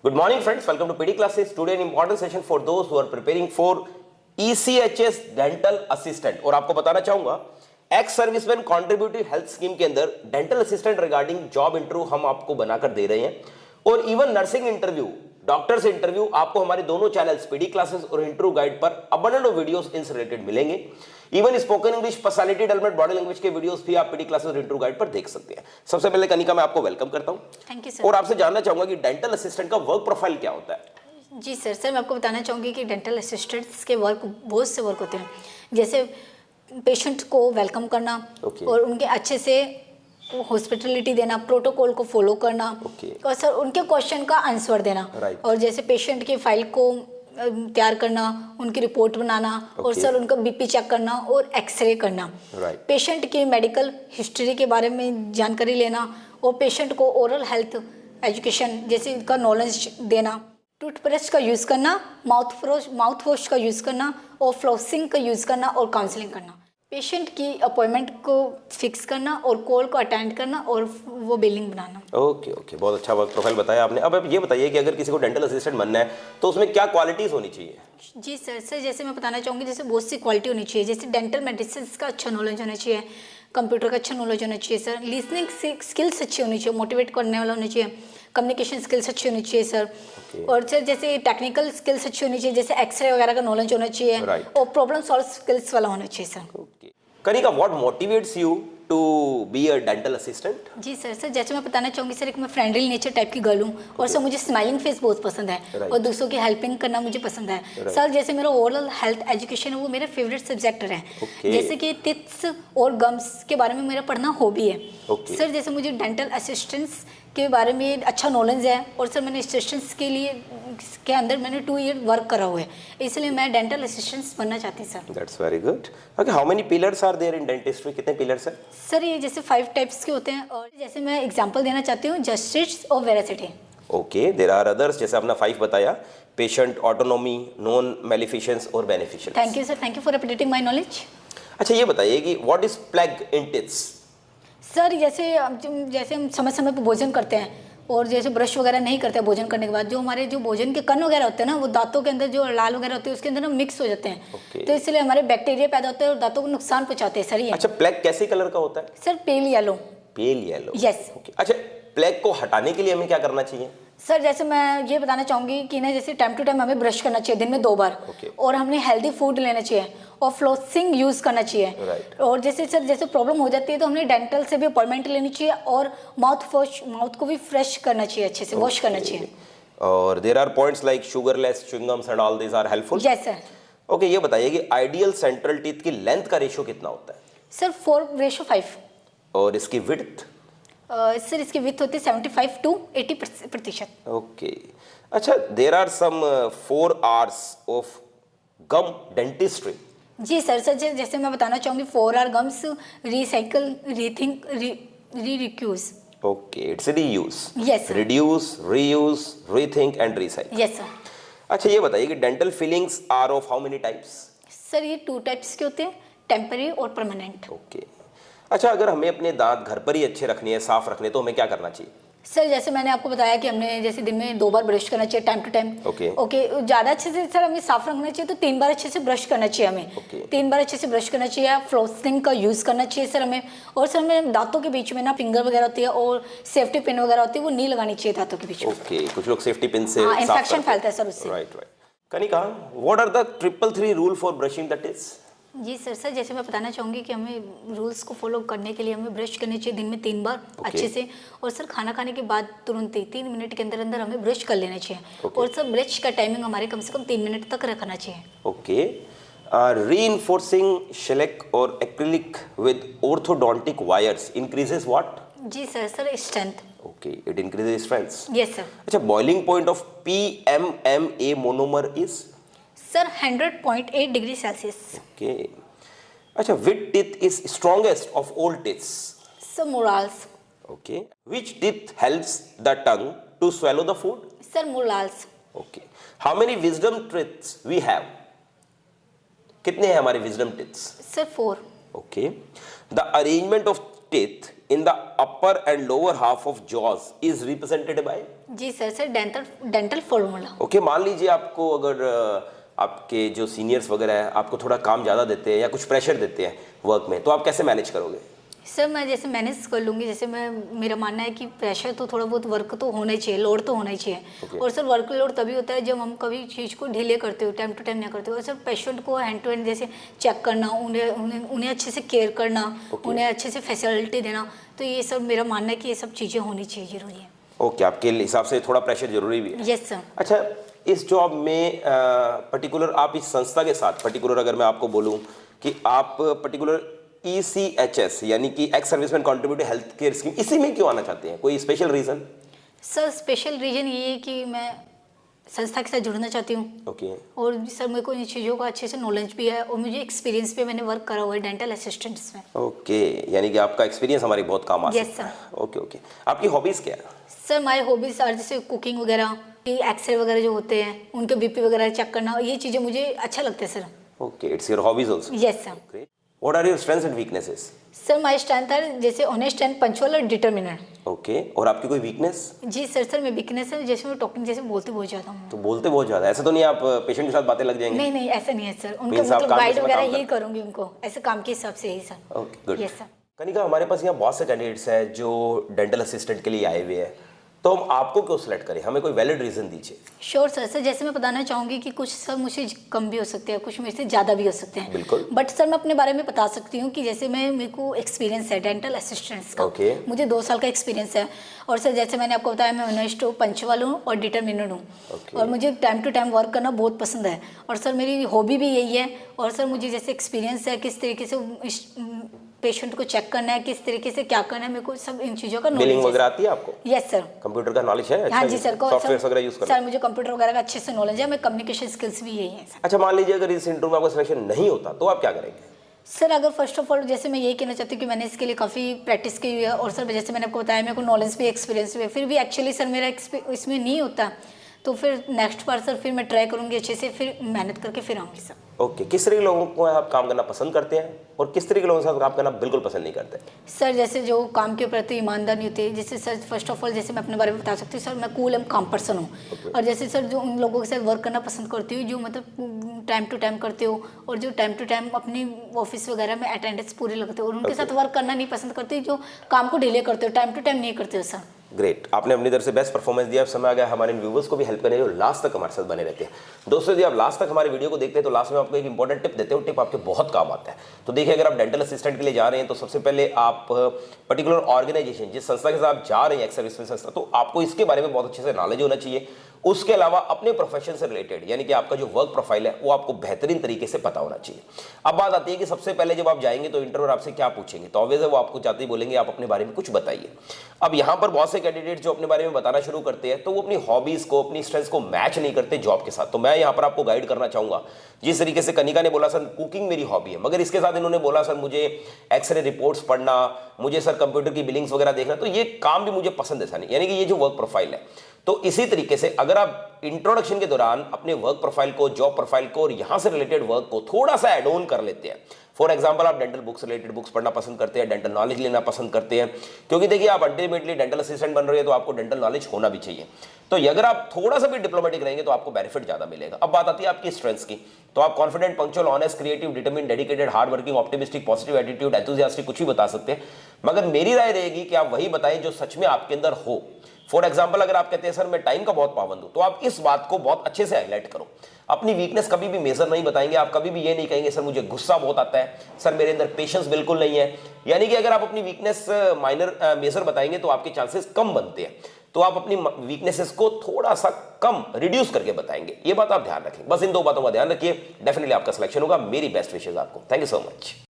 Good morning friends, welcome to PD classes. Today an important session for those who are preparing for ECHS Dental Assistant. और आपको बताना चाहूंगा ex serviceman contributory health scheme के अंदर dental assistant regarding job interview हम आपको बनाकर दे रहे हैं और even nursing interview, doctors interview आपको हमारे दोनों चैनल्स पीडी क्लासेस और इंटरव्यू गाइड पर abundant of videos in related मिलेंगे। Even spoken English, personality development, body language के वीडियोस भी आप पीडी क्लासेस और इंटरव्यू गाइड पर देख सकते हैं। सबसे पहले कनिका मैं आपको वेलकम करता हूं। Thank you sir. और आपसे जानना चाहूंगा कि डेंटल असिस्टेंट का वर्क प्रोफाइल क्या होता है। जी सर मैं आपको बताना चाहूँगी कि डेंटल असिस्टेंट्स के वर्क बहुत से वर्क होते हैं, जैसे पेशेंट को वेलकम करना और उनके अच्छे से हॉस्पिटलिटी देना, प्रोटोकॉल को फॉलो करना और सर उनके क्वेश्चन का आंसर देना और जैसे पेशेंट की फाइल को तैयार करना, उनकी रिपोर्ट बनाना और सर उनका बीपी चेक करना और एक्सरे करना, पेशेंट की मेडिकल हिस्ट्री के बारे में जानकारी लेना और पेशेंट को ओरल हेल्थ एजुकेशन जैसे इनका नॉलेज देना, टूथब्रश का यूज़ करना, माउथ वॉश का यूज़ करना और फ्लॉसिंग का यूज़ करना और काउंसलिंग करना, पेशेंट की अपॉइंटमेंट को फिक्स करना और कॉल को अटेंड करना और वो बिलिंग बनाना। ओके बहुत अच्छा वर्क प्रोफाइल बताया आपने। अब ये बताइए कि अगर किसी को डेंटल असिस्टेंट बनना है तो उसमें क्या क्वालिटीज़ होनी चाहिए। जी सर जैसे मैं बताना चाहूँगी, जैसे बहुत सी क्वालिटी होनी चाहिए, जैसे डेंटल मेडिसिन का अच्छा नॉलेज होना चाहिए, कंप्यूटर का अच्छा नॉलेज होना चाहिए सर, लिसनिंग स्किल्स अच्छी होनी चाहिए, मोटिवेट करने वाला होना चाहिए, कम्युनिकेशन स्किल्स अच्छी होनी चाहिए सर और सर जैसे टेक्निकल स्किल्स अच्छी होनी चाहिए, जैसे एक्सरे वगैरह का नॉलेज होना चाहिए और प्रॉब्लम सॉल्व स्किल्स वाला होना चाहिए sir. Kanika, what motivates you to be a dental assistant. जी सर जैसे मैं बताना चाहूँगी सर, एक मैं फ्रेंडली नेचर टाइप की गर्ल हूँ और सर मुझे स्माइलिंग फेस बहुत पसंद है और दूसरों की हेल्पिंग करना मुझे पसंद है सर। जैसे मेरा ओरल हेल्थ एजुकेशन है वो मेरा फेवरेट सब्जेक्ट है जैसे कि टिप्स और गम्स के बारे में मेरा पढ़ना हॉबी है सर। जैसे मुझे डेंटल असिस्टेंट्स के बारे में अच्छा नॉलेज है और सर मैंने असिस्टेंट्स के लिए के अंदर मैंने 2 ईयर वर्क करा हुआ है, इसलिए मैं डेंटल असिस्टेंट्स बनना चाहती हूँ sir. That's very good. Okay, how many pillars are there in dentistry, कितने पिलर्स हैं सर? ये जैसे 5 टाइप्स के होते हैं और जैसे मैं एग्जांपल देना चाहती हूँ, जस्टिस और veracity. Okay, there are others, जैसे आपने 5 बताया, पेशेंट ऑटोनॉमी, नॉन मैलिफिशंस और beneficials. Thank you sir, thank you for updating my knowledge. अच्छा ये बताइए कि what is plaque in teeths. Sir जैसे हम समय समय पर भोजन करते हैं और जैसे ब्रश वगैरह नहीं करते हैं भोजन करने के बाद, जो हमारे जो भोजन के कण वगैरह होते हैं ना, वो दांतों के अंदर जो लाल वगैरह होते हैं उसके अंदर ना मिक्स हो जाते हैं तो इसलिए हमारे बैक्टीरिया पैदा होते हैं और दांतों को नुकसान पहुंचाते हैं सर ये। अच्छा, प्लेग कैसे कलर का होता है? Sir pale yellow. Pale yellow, yes. अच्छा, प्लेग को हटाने के लिए हमें क्या करना चाहिए? सर जैसे मैं ये बताना चाहूँगी कि ना, जैसे टाइम टू टाइम हमें ब्रश करना चाहिए दिन में 2 बार और हमने हेल्दी फूड लेना चाहिए और फ्लोसिंग यूज़ करना चाहिए और जैसे सर जैसे प्रॉब्लम हो जाती है तो हमने डेंटल से भी अपॉइंटमेंट लेनी चाहिए और माउथ को भी फ्रेश करना चाहिए, अच्छे से वॉश करना चाहिए। और there are points like sugarless chewing gums and all this are helpful. Yes sir. Okay, ये बताइए कि आइडियल सेंट्रल टीथ की लेंथ का रेशियो कितना होता है? सर 4:5। और इसकी विड्थ? सर इसकी विड्थ होती है 75 to 80%। ओके, अच्छा, there are some 4 hours of gum dentistry. जी सर जैसे मैं बताना चाहूँगी 4 hour gums recycle, rethink, reuse. Okay, it's reuse. Yes sir. Reduce, reuse, rethink and recycle. Yes sir. अच्छा ये बताइए कि dental fillings are of how many types? Sir ये 2 टाइप्स के होते हैं, टेम्पररी और परमानेंट। ओके, अच्छा, अगर हमें अपने दांत घर पर ही अच्छे रखने हैं, साफ रखने, तो हमें क्या करना चाहिए? सर जैसे मैंने आपको बताया कि हमने जैसे दिन में 2 बार ब्रश करना चाहिए टाइम टू टाइम। ओके, ज़्यादा अच्छे से सर हमें साफ रखना चाहिए तो 3 बार अच्छे से ब्रश करना चाहिए हमें। 3 बार अच्छे से ब्रश करना चाहिए, फ्लोसिंग का यूज़ करना चाहिए सर हमें और सर हमें दांतों के बीच में ना फिंगर वगैरह होती है और सेफ्टी पिन वगैरह होती है, वो नहीं लगानी चाहिए दांतों के बीच में। ओके, कुछ लोग सेफ्टी पिन से इन्फेक्शन फैलता है सर उससे। Right. Kanika, what are the 333 rule for brushing the teeths? जी सर जैसे मैं बताना चाहूँगी कि हमें रूल्स को फॉलो करने के लिए हमें ब्रश करनी चाहिए दिन में 3 बार अच्छे से और सर खाना खाने के बाद तुरंत ही 3 मिनट के अंदर अंदर हमें ब्रश कर लेना चाहिए और सर ब्रश का टाइमिंग हमारे कम से कम 3 मिनट तक रखना चाहिए। ओके, रीइंफोर्सिंग शेलेक और acrylic with orthodontic wires increases what? जी sir strength. Okay, it increases strength. Yes sir. अच्छा, boiling point of PMMA monomer is? Sir 100.8 degree Celsius. Okay, अच्छा, which teeth is strongest of all teeth? Sir molars. Okay, which teeth helps the tongue to swallow the food? Sir molars. Okay, how many wisdom teeth we have? कितने हैं हमारे wisdom teeth? Sir 4। Okay, the arrangement of teeth in the upper and lower half of jaws is represented by? जी sir dental formula. Okay, मान लीजिए आपको अगर आपके जो सीनियर्स वगैरह हैं आपको थोड़ा काम ज़्यादा देते हैं या कुछ प्रेशर देते हैं वर्क में, तो आप कैसे मैनेज करोगे? सर मैं जैसे मैनेज कर लूँगी, जैसे मेरा मानना है कि प्रेशर तो थोड़ा बहुत वर्क तो होना ही चाहिए, लोड तो होना ही चाहिए। और सर वर्क लोड तभी होता है जब हम कभी चीज़ को डिले करते हो, टाइम टू टाइम नहीं करते हो। और सर पेशेंट को हैंड टू हैंड जैसे चेक करना, उन्हें अच्छे से केयर करना, उन्हें अच्छे से फैसिलिटी देना, तो ये सब मेरा मानना है कि ये सब चीज़ें होनी चाहिए, जरूरी है। ओके, आपके हिसाब से थोड़ा प्रेशर जरूरी भी है? Yes sir. अच्छा, इस जॉब में पर्टिकुलर आप इस संस्था के साथ पर्टिकुलर अगर मैं आपको बोलूँ कि आप पर्टिकुलर ECHS यानी कि ex serviceman contributory health care scheme, इसी में क्यों आना चाहते हैं? कोई special reason? Sir special reason ये है कि मैं संस्था के साथ जुड़ना चाहती हूँ। ओके। और सर मेरे को इन चीज़ों का अच्छे से नॉलेज भी है और मुझे एक्सपीरियंस भी, मैंने वर्क करा हुआ है डेंटल असिस्टेंट्स में। ओके, यानी कि आपका एक्सपीरियंस हमारी बहुत काम आ सकता है। Yes sir. ओके ओके, आपकी हॉबीज़ क्या है? सर हमारी हॉबीज़ आर जैसे कुकिंग वगैरह, एक्सरे वगैरह जो होते हैं उनके BP वगैरह चेक करना, ये चीज़ें मुझे अच्छा लगता है sir. Okay, it's your hobbies also? Yes sir. Great. What are your strengths and weaknesses? Sir my strength है जैसे ऑनेस्ट एंड पंचुअल और डिटर्मिनेंट। ओके, और आपकी कोई वीकनेस? जी सर मैं वीकनेस है जैसे मैं टॉकिंग जैसे बोलते बहुत ज़्यादा हूँ। तो बोलते बहुत ज़्यादा, ऐसा तो नहीं आप पेशेंट के साथ बातें लग जाएंगे? नहीं ऐसा नहीं है सर, उनको Means आप मतलब काम गाइड के वगैरह समय यही करूँगी उनको, ऐसे काम के हिसाब से ही sir. Okay, good. Yes sir. Kanika, हमारे पास यहाँ बहुत से कैंडिडेट्स हैं जो डेंटल असिस्टेंट के लिए आए हुए हैं, तो हम आपको क्यों सिलेक्ट करें? हमें कोई वैलिड रीजन दीजिए। श्योर सर जैसे मैं बताना चाहूँगी कि कुछ सर मुझसे कम भी हो सकते हैं, कुछ मेरे से ज़्यादा भी हो सकते हैं। बिल्कुल। बट सर मैं अपने बारे में बता सकती हूँ कि जैसे मेरे को एक्सपीरियंस है डेंटल असिस्टेंट्स का। ओके। मुझे 2 साल का एक्सपीरियंस है। और सर जैसे मैंने आपको बताया मैं ऑनेस्ट हूँ, पंचुअल हूँ और डिटर्मिनेंट हूँ। और मुझे टाइम टू टाइम वर्क करना बहुत पसंद है। और सर मेरी हॉबी भी यही है। और सर मुझे जैसे एक्सपीरियंस है किस तरीके से पेशेंट को चेक करना है, किस तरीके से क्या करना है, मेरे को सब इन चीज़ों का नॉलेज है। बिलिंग वगैरह आती है आपको? Yes sir. कंप्यूटर का नॉलेज है? हाँ जी सर, सॉफ्टवेयर वगैरह यूज करते हैं? सर मुझे कंप्यूटर वगैरह का अच्छे से नॉलेज है, मैं कम्युनिकेशन स्किल्स भी यही है। अच्छा, मान लीजिए अगर इस इंटरव्यू में आपका सिलेक्शन नहीं होता तो आप क्या करेंगे? सर अगर फर्स्ट ऑफ ऑल जैसे मैं ये कहना चाहती हूँ कि मैंने इसके लिए काफ़ी प्रैक्टिस की हुई है। और सर जैसे मैंने आपको बताया मेरे को नॉलेज भी एक्सपीरियंस भी है। फिर भी एक्चुअली सर मेरा इसमें नहीं होता, तो फिर नेक्स्ट बार सर फिर मैं ट्राई करूँगी अच्छे से, फिर मेहनत करके फिर आऊँगी सर। ओके, किस तरह के लोगों को आप काम करना पसंद करते हैं और किस तरह के लोगों के साथ काम करना बिल्कुल पसंद नहीं करते? सर जैसे जो काम के प्रति ईमानदार नहीं होते, जैसे सर फर्स्ट ऑफ ऑल जैसे मैं अपने बारे में बता सकती हूँ सर, मैं कूल एंड काम पर्सन हूँ। और जैसे सर जो उन लोगों के साथ वर्क करना पसंद करती हूँ जो मतलब टाइम टू टाइम करते हो और जो टाइम टू टाइम अपनी ऑफिस वगैरह में अटेंडेंस पूरी लगते हो, और उनके साथ वर्क करना नहीं पसंद करती जो काम को डिले करते हो, टाइम टू टाइम नहीं करते हो सर। ग्रेट, आपने अपनी तरफ से बेस्ट परफॉर्मेंस दिया। अब समय आ गया हमारे व्यूवर्स को भी हेल्प करने जो लास्ट तक हमारे साथ बने रहते हैं। दोस्तों यदि आप लास्ट तक हमारे वीडियो को देखते हैं तो लास्ट में आपको एक इंपॉर्टेंट टिप देते हैं, टिप आपके बहुत काम आता है। तो देखिए, अगर आप डेंटल असिस्टेंट के लिए जा रहे हैं तो सबसे पहले आप पर्टिकुलर ऑर्गेनाइजेशन जिस संस्था के साथ आप जा रहे हैं, एक्स सर्विसमैन संस्था, तो आपको इसके बारे में बहुत अच्छे से नॉलेज होना चाहिए। उसके अलावा अपने प्रोफेशन से रिलेटेड यानी कि आपका जो वर्क प्रोफाइल है वो आपको बेहतरीन तरीके से पता होना चाहिए। अब बात आती है कि सबसे पहले जब आप जाएंगे तो इंटरव्यूअर आपसे क्या पूछेंगे, तो ऑब्वियस है वो आपको जाते ही बोलेंगे आप अपने बारे में कुछ बताइए। अब यहाँ पर बहुत से कैंडिडेट जो अपने बारे में बताना शुरू करते हैं तो वो अपनी हॉबीज को, अपनी स्ट्रेंथ्स को मैच नहीं करते जॉब के साथ। तो मैं यहाँ पर आपको गाइड करना चाहूंगा। जिस तरीके से कनिका ने बोला सर कुकिंग मेरी हॉबी है, मगर इसके साथ इन्होंने बोला सर मुझे एक्सरे रिपोर्ट्स पढ़ना, मुझे सर कंप्यूटर की बिलिंग्स वगैरह देखना, तो ये काम भी मुझे पसंद है। यानी कि ये जो वर्क प्रोफाइल है, तो इसी तरीके से अगर आप इंट्रोडक्शन के दौरान अपने वर्क प्रोफाइल को, जॉब प्रोफाइल को और यहां से रिलेटेड वर्क को थोड़ा सा एड ऑन कर लेते हैं। फॉर एग्जांपल, आप डेंटल बुक्स रिलेटेड बुक्स पढ़ना पसंद करते हैं, डेंटल नॉलेज लेना पसंद करते हैं, क्योंकि देखिए आप अल्टीमेटली डेंटल असिस्टेंट बन रहे हैं तो आपको डेंटल नॉलेज होना भी चाहिए। तो अगर आप थोड़ा सा भी डिप्लोमेटिक रहेंगे तो आपको बेनिफिट ज्यादा मिलेगा। अब बात आती है आपकी स्ट्रेंथ्स की, तो आप confident, punctual, honest, creative, determine, dedicated, hard working, optimistic, positive attitude, enthusiastic कुछ भी बता सकते हैं, मगर मेरी राय रहेगी कि आप वही बताएं जो सच में आपके अंदर हो। फॉर एग्जाम्पल, अगर आप कहते हैं सर मैं टाइम का बहुत पाबंद हूं, तो आप इस बात को बहुत अच्छे से हाईलाइट करो। अपनी वीकनेस कभी भी मेजर नहीं बताएंगे, आप कभी भी ये नहीं कहेंगे सर मुझे गुस्सा बहुत आता है, सर मेरे अंदर पेशेंस बिल्कुल नहीं है। यानी कि अगर आप अपनी वीकनेस माइनर मेजर बताएंगे तो आपके चांसेस कम बनते हैं। तो आप अपनी वीकनेसेस को थोड़ा सा कम रिड्यूस करके बताएंगे, ये बात आप ध्यान रखें। बस इन 2 बातों का ध्यान रखिए, डेफिनेटली आपका सिलेक्शन होगा। मेरी बेस्ट विशेष आपको। Thank you so much.